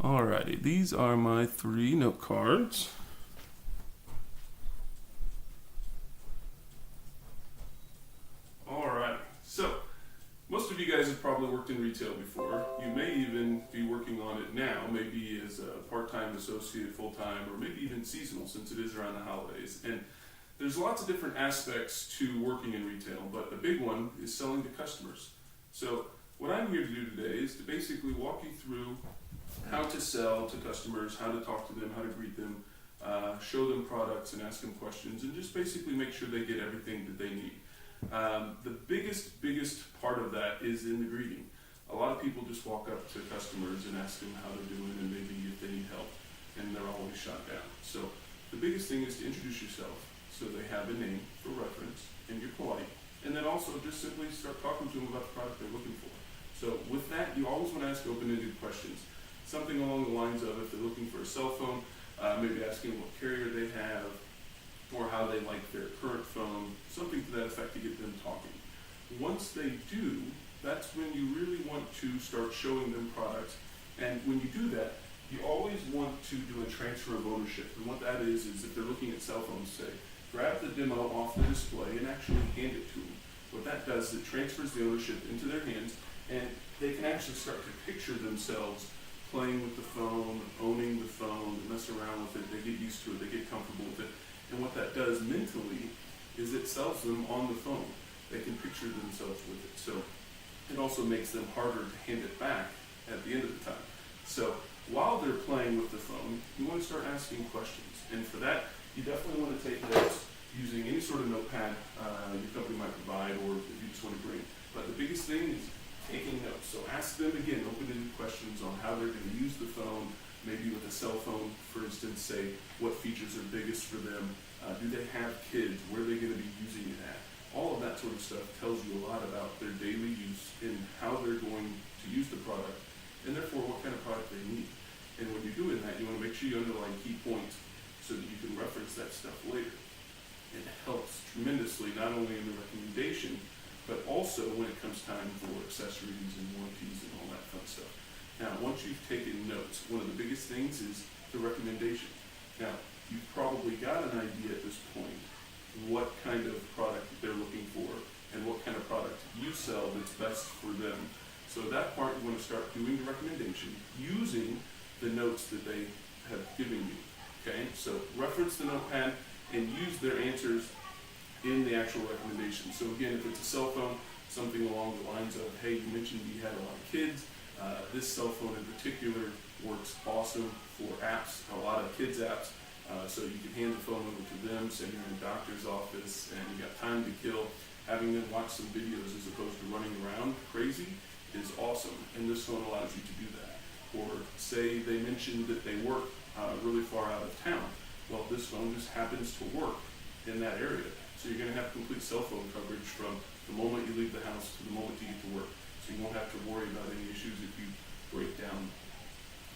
Alrighty, these are my 3 note cards. Alrighty, so most of you guys have probably worked in retail before. You may even be working on it now, maybe as a part-time associate, full-time, or maybe even seasonal since it is around the holidays. And there's lots of different aspects to working in retail, but the big one is selling to customers. So what I'm here to do today is to basically walk you through how to sell to customers, how to talk to them, how to greet them, show them products and ask them questions, and just basically make sure they get everything that they need. The biggest part of that is in the greeting. A lot of people just walk up to customers and ask them how they're doing and maybe if they need help, and they're always shot down. So the biggest thing is to introduce yourself so they have a name for reference and you're polite, and then also just simply start talking to them about the product they're looking for. So with that, you always want to ask open-ended questions. Something along the lines of, if they're looking for a cell phone, maybe asking what carrier they have, or how they like their current phone, something to that effect to get them talking. Once they do, that's when you really want to start showing them products. And when you do that, you always want to do a transfer of ownership. And what that is if they're looking at cell phones, say, grab the demo off the display and actually hand it to them. What that does is it transfers the ownership into their hands, and they can actually start to picture themselves playing with the phone, owning the phone, they mess around with it, they get used to it, they get comfortable with it. And what that does mentally is it sells them on the phone. They can picture themselves with it. So it also makes them harder to hand it back at the end of the time. So while they're playing with the phone, you want to start asking questions. And for that, you definitely want to take notes using any sort of notepad your company might provide, or if you just want to bring. But the biggest thing is taking notes. So ask them again open-ended questions on how they're going to use the phone, maybe with a cell phone, for instance, say what features are biggest for them, do they have kids, where are they going to be using it at? All of that sort of stuff tells you a lot about their daily use and how they're going to use the product, and therefore what kind of product they need. And when you're doing that, you want to make sure you underline key points so that you can reference that stuff later. It helps tremendously, not only in the recommendation, but also when it comes time for accessories and warranties and all that fun stuff. Now, once you've taken notes, one of the biggest things is the recommendation. Now, you've probably got an idea at this point what kind of product they're looking for and what kind of product you sell that's best for them. So at that part, you want to start doing the recommendation using the notes that they have given you. Okay, so reference the notepad and use their answers in the actual recommendation. So again, if it's a cell phone, something along the lines of, hey, you mentioned you had a lot of kids. This cell phone in particular works awesome for apps, a lot of kids apps. So you can hand the phone over to them, say you're in a doctor's office and you got time to kill. Having them watch some videos as opposed to running around crazy is awesome, and this phone allows you to do that. Or say they mentioned that they work really far out of town. Well, this phone just happens to work in that area. So you're going to have complete cell phone coverage from the moment you leave the house to the moment you get to work. So you won't have to worry about any issues if you break down,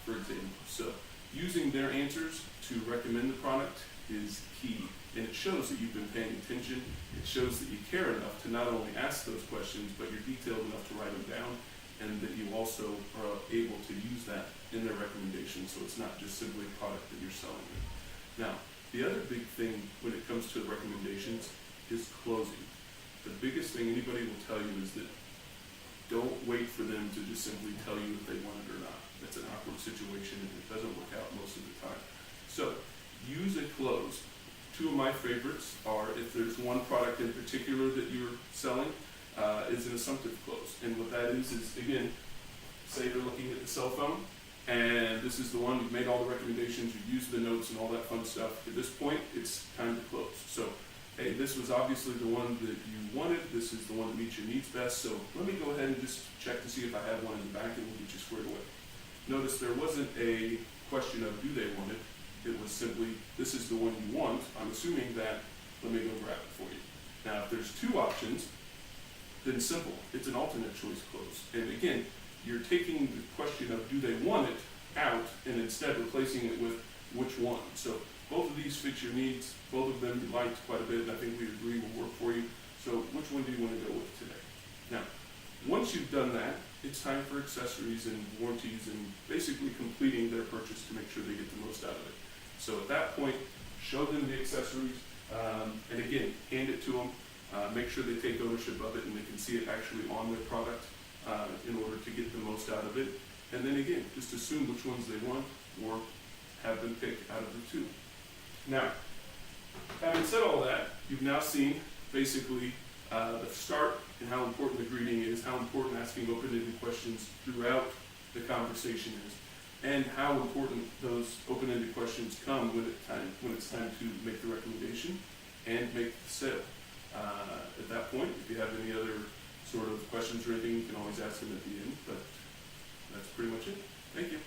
for example. So using their answers to recommend the product is key. And it shows that you've been paying attention. It shows that you care enough to not only ask those questions, but you're detailed enough to write them down, and that you also are able to use that in their recommendation. So it's not just simply a product that you're selling them. Now, the other big thing when it comes to recommendations is closing. The biggest thing anybody will tell you is that don't wait for them to just simply tell you if they want it or not. That's an awkward situation and it doesn't work out most of the time. So use a close. 2 of my favorites are, if there's one product in particular that you're selling, is an assumptive close. And what that is again, say they're looking at the cell phone, and this is the one, you've made all the recommendations, you've used the notes and all that fun stuff. At this point, it's time to close. So, hey, this was obviously the one that you wanted, this is the one that meets your needs best, so let me go ahead and just check to see if I have one in the back and we'll get you squared away. Notice there wasn't a question of do they want it, it was simply, this is the one you want, I'm assuming that, let me go grab it for you. Now, if there's 2 options, then simple, it's an alternate choice close. And again, you're taking the question of do they want it out and instead replacing it with which one. So both of these fit your needs, both of them you liked quite a bit, and I think we agree will work for you. So which one do you want to go with today? Now, once you've done that, it's time for accessories and warranties and basically completing their purchase to make sure they get the most out of it. So at that point, show them the accessories, and again, hand it to them. Make sure they take ownership of it and they can see it actually on their product in order to get the most out of it. And then again, just assume which ones they want or have them pick out of the two. Now, having said all that, you've now seen basically the start and how important the greeting is, how important asking open-ended questions throughout the conversation is, and how important those open-ended questions come when it's time to make the recommendation and make the sale. At that point, if you have any other sort of questions or anything, you can always ask them at the end, but that's pretty much it. Thank you.